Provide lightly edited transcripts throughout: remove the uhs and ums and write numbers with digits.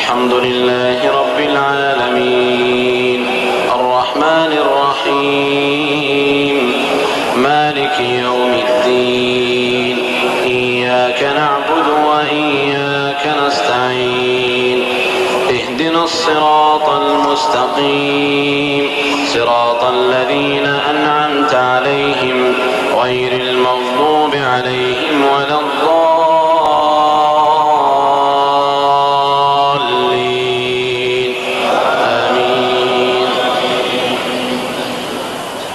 الحمد لله رب العالمين الرحمن الرحيم مالك يوم الدين إياك نعبد وإياك نستعين اهدنا الصراط المستقيم صراط الذين أنعمت عليهم غير المغضوب عليهم ولا الضالين آمين.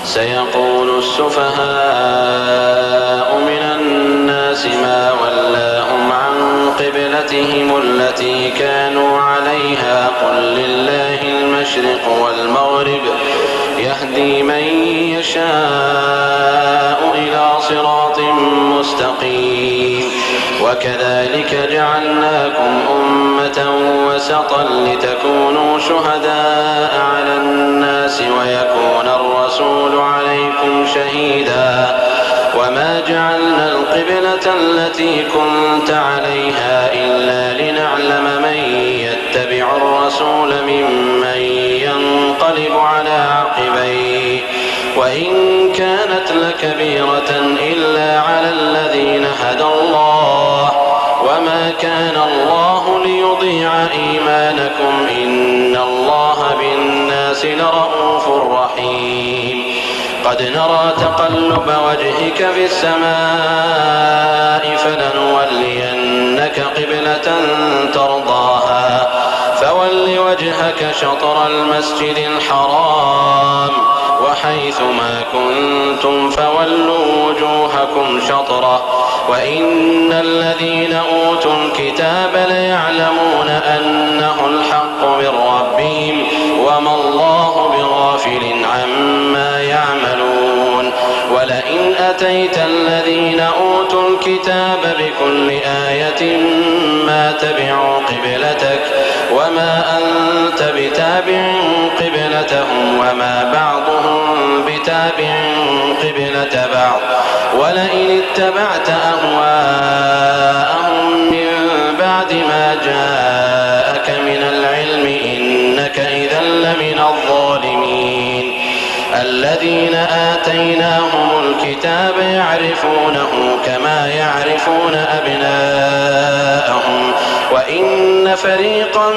سيقول السفهاء من الناس ما ولاهم عن قبلتهم التي كانوا عليها قل لله المشرق والمغرب يهدي من يشاء إلى صراط مستقيم وكذلك جعلناكم أمة وسطا لتكونوا شهداء على الناس ويكون الرسول عليكم شهيدا وما جعلنا القبلة التي كنت عليها إلا لنعلم من يتبع الرسول ممن ينقلب على عقبيه وإن كانت لكبيرة إلا على الذين هدى الله وما كان الله ليضيع إيمانكم إن الله بالناس لرءوف رحيم. قد نرى تقلب وجهك في السماء فلنولينك قبلة ترضاها فول وجهك شطر المسجد الحرام وحيث ما كنتم فولوا وجوهكم شطره وإن الذين أوتوا الكتاب ليعلمون أنه الحق من ربهم وما الله بغافل عما يعملون. ولئن أتيت الذين أوتوا الكتاب بكل آية ما تبعوا قبلتك وما أنت بتابع قبلتهم وما بعضهم بتابع قبلة بعض ولئن اتبعت أهواءهم من بعد ما جاءك من العلم إنك إذا لمن الظالمين. الذين آتيناهم الكتاب يعرفونه كما يعرفون أبناءهم وإن فريقا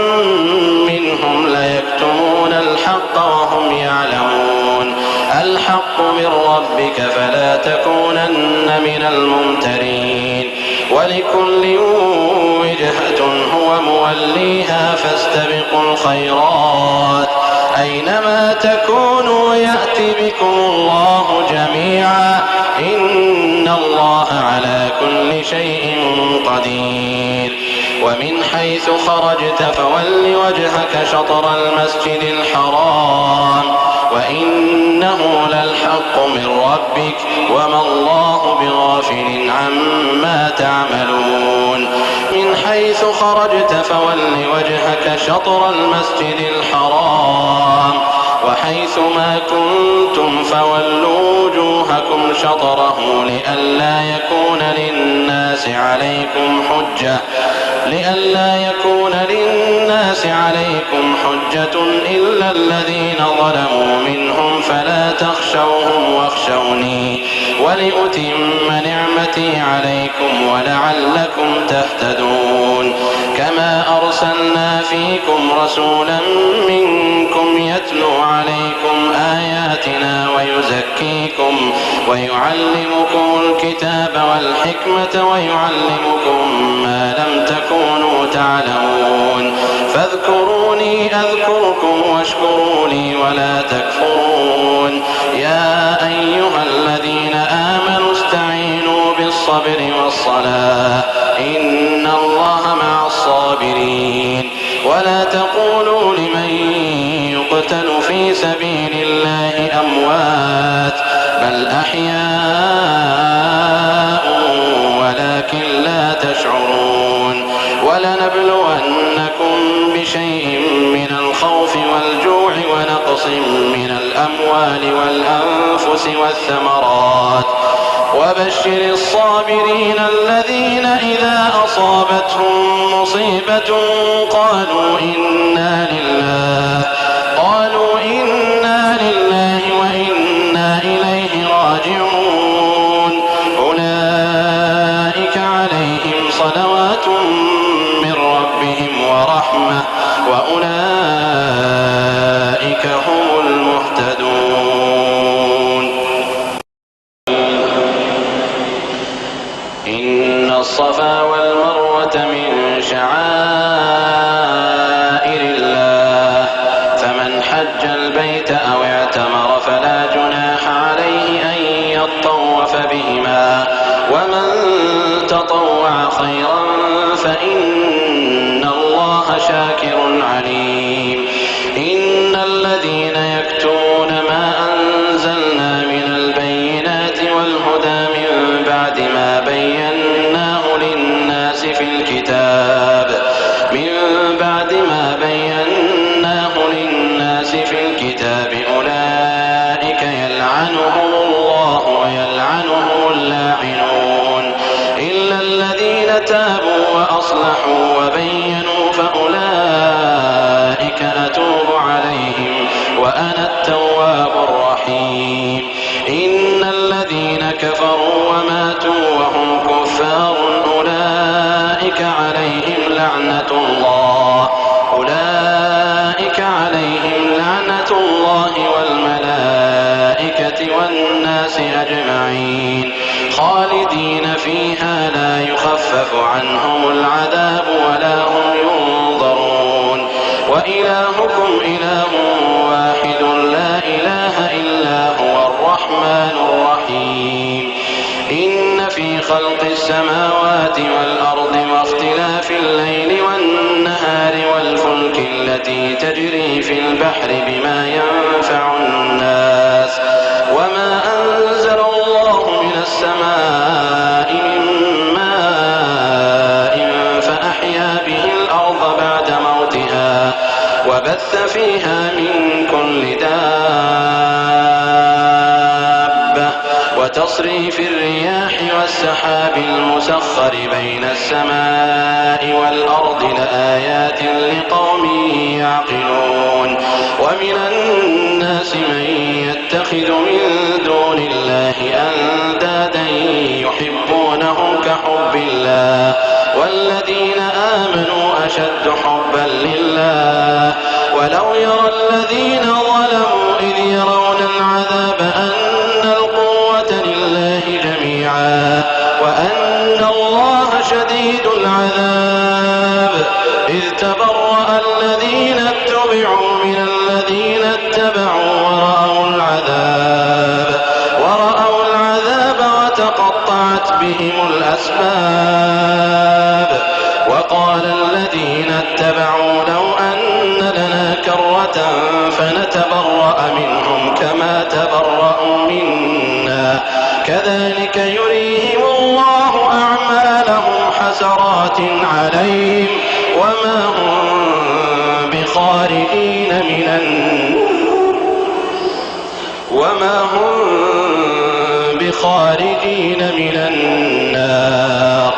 منهم ليكتمون الحق وهم يعلمون. الحق من ربك فلا تكونن من الممترين. ولكل وجهة هو موليها فاستبقوا الخيرات أينما تكونوا يأتي بكم الله جميعا إن الله على كل شيء قدير. ومن حيث خرجت فول وجهك شطر المسجد الحرام وإنه للحق من ربك وما الله بغافل عما تعملون. من حيث خرجت فول وجهك شطر المسجد الحرام وحيث ما كنتم فولوا وجوهكم شطره لئلا يكون للناس عليكم حجة إلا الذين ظلموا منهم فلا تخشوهم واخشوني ولأتم نعمتي عليكم ولعلكم تهتدون. كما أرسلنا فيكم رسولا منكم يتلو عليكم آياتنا ويزكيكم ويعلمكم الكتاب والحكمة ويعلمكم ما لم تكونوا تعلمون. فاذكروني أذكركم واشكروا لي ولا تكفرون. يا أيها الذين آمنوا استعينوا بالصبر والصلاة إن الله مع الصابرين. ولا تقولوا لمن يقتل في سبيل الله أموات بل أحياء ولكن لا تشعرون. ولنبلونكم بشيء من الخوف والجوع ونقص من الأموال والأنفس والثمرات وبشر الصابرين الذين إذا أصابتهم مصيبة قالوا شاكر عليم. إن الذين يكتمون ما أنزلنا من البينات والهدى من بعد ما بيناه للناس في الكتاب أولئك يلعنهم الله ويلعنهم اللاعنون إلا الذين تابوا وأصلحوا وبينوا فأولئك أتوب عليهم وأنا التواب الرحيم. إن الذين كفروا وماتوا وهم كفار أولئك عليهم لعنة الله والملائكة والناس أجمعين خالدين فيها لا يخفف عنهم العذاب ولا هم ينظرون. وإلهكم إله واحد لا إله إلا هو الرحمن الرحيم. إن في خلق السماوات والأرض واختلاف الليل والنهار والفلك التي تجري في البحر بما ينفع الناس وما أنزل الله من السماء من ماء فأحيا به الأرض بعد موتها وبث فيها من كل دابة وتصريف الرياح والسحاب المسخر بين السماء والأرض لآيات لقوم يعقلون. ومن الناس من يتخذ من دون الله أندادا يحبونهم كحب الله والذين آمنوا أشد حبا لله ولو يرى الذين ظلموا إذ يرون العذاب أن القوة لله جميعا وأن الله شديد العذاب إذ تبرأ الذين اتبعوا من الذين اتبعوا ورأوا العذاب وتقطعت بهم الأسباب. وقال الذين اتبعوا لو أن لنا كرة فنتبرأ منهم كما تبرأوا منا كذلك يريهم الله أعمالهم حسرات عليهم وما هم بخارجين من النار.